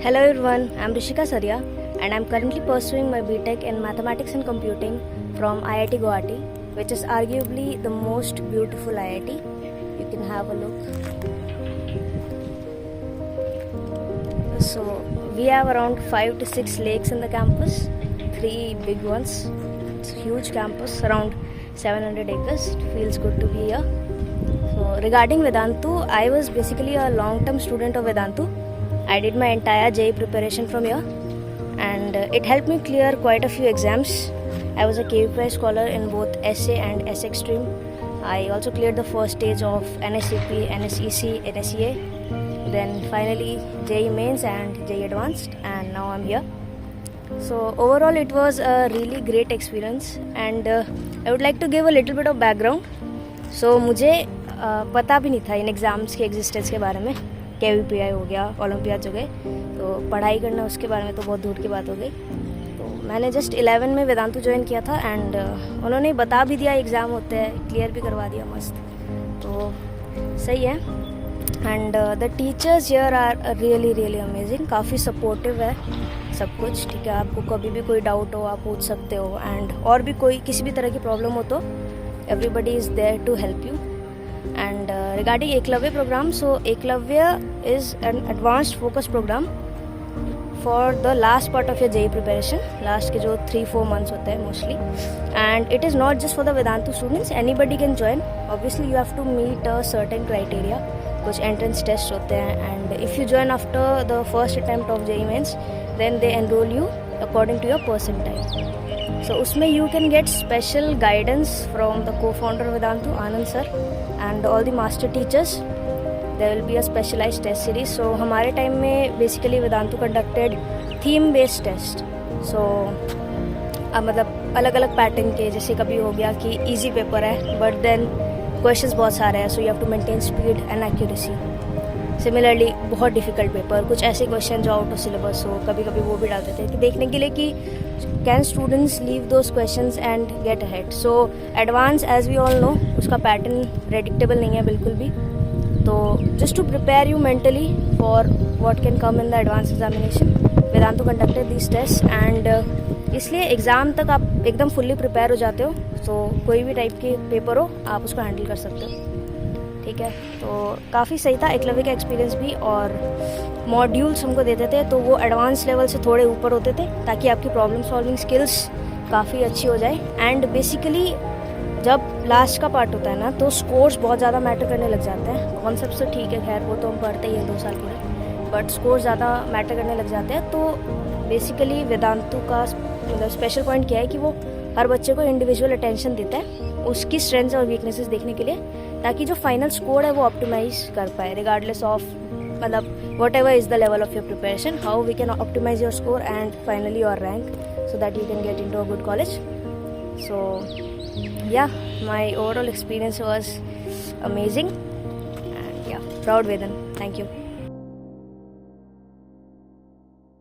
Hello everyone, I'm Rishika Saria and I'm currently pursuing my BTech in Mathematics and Computing from IIT Guwahati, which is arguably the most beautiful IIT. You can have a look. So we have around 5 to 6 lakes in the campus, 3 big ones. It's a huge campus, around 700 acres. It feels good to be here. So regarding Vedantu, I was basically a long-term student of Vedantu. I did my entire JEE preparation from here and it helped me clear quite a few exams. I was a KVPI scholar in both SA and SX stream. I also cleared the first stage of NSCP, NSEC, NSEA. Then finally JEE Mains and JEE Advanced, and now I'm here. So overall it was a really great experience and I would like to give a little bit of background. So मुझे पता भी नहीं था इन exams के existence के बारे में. KVPI हो गया, ओलंपियाड हो गए, तो पढ़ाई करना उसके बारे में तो बहुत दूर की बात हो गई. तो मैंने जस्ट 11 में वेदांतु ज्वाइन किया था एंड उन्होंने बता भी दिया एग्ज़ाम होते हैं, क्लियर भी करवा दिया मस्त. तो सही है. And the teachers here are really amazing. काफ़ी सपोर्टिव है सब कुछ. ठीक है, आपको कभी भी कोई डाउट हो आप पूछ सकते हो एंड और भी कोई किसी भी तरह की प्रॉब्लम हो तो everybody is there to help you. And regarding Eklavya program, so Eklavya is an advanced focus program for the last part of your JEE preparation, last के जो 3-4 months होते हैं mostly, and it is not just for the Vedantu students, anybody can join. Obviously you have to meet a certain criteria, कुछ entrance tests होते हैं and if you join after the first attempt of JEE Mains, then they enroll you according to your percentile. So उसमें you can get special guidance from the co-founder of Vedantu, Anand sir, and all the master teachers. There will be a specialized test series. So हमारे time में basically Vedantu conducted theme based test. So मतलब अलग अलग pattern के, जैसे कभी हो गया कि easy पेपर है but then questions बहुत सारे हैं, so you have to maintain speed and accuracy. Similarly बहुत डिफ़िकल्ट पेपर, कुछ ऐसे क्वेश्चन जो आउट ऑफ सिलेबस हो, कभी कभी वो भी डालते थे कि देखने के लिए कि can students leave those questions and get ahead. So advanced as we all know उसका पैटर्न प्रेडिक्टेबल नहीं है बिल्कुल भी. तो just to prepare you mentally for what can come in the advanced examination, Vedantu conducted this test and इसलिए exam तक आप एकदम फुल्ली प्रिपेयर हो जाते हो. तो कोई भी टाइप के पेपर हो आप उसको हैंडल कर सकते हो. ठीक है, तो काफ़ी सही था एकलव्य का एक्सपीरियंस भी. और मॉड्यूल्स हमको देते थे तो वो एडवांस लेवल से थोड़े ऊपर होते थे ताकि आपकी प्रॉब्लम सॉल्विंग स्किल्स काफ़ी अच्छी हो जाए. एंड बेसिकली जब लास्ट का पार्ट होता है ना तो स्कोर्स बहुत ज़्यादा मैटर करने लग जाते हैं. कॉन्सेप्ट तो ठीक है, खैर वो तो हम पढ़ते ही हैं 2 साल पूरे, बट स्कोर्स ज़्यादा मैटर करने लग जाते हैं. तो बेसिकली वेदांतु का मतलब स्पेशल पॉइंट क्या है कि वो हर बच्चे को इंडिविजुअल अटेंशन देता है उसकी स्ट्रेंथ्स और वीकनेसेस देखने के लिए, ताकि जो फाइनल स्कोर है वो ऑप्टिमाइज कर पाए रिगार्डलेस ऑफ मतलब whatever is the level of your preparation. How we can optimize your score and finally your rank so that you can get in to a good college. So yeah my overall experience was amazing and yeah proud वेदन. Thank you.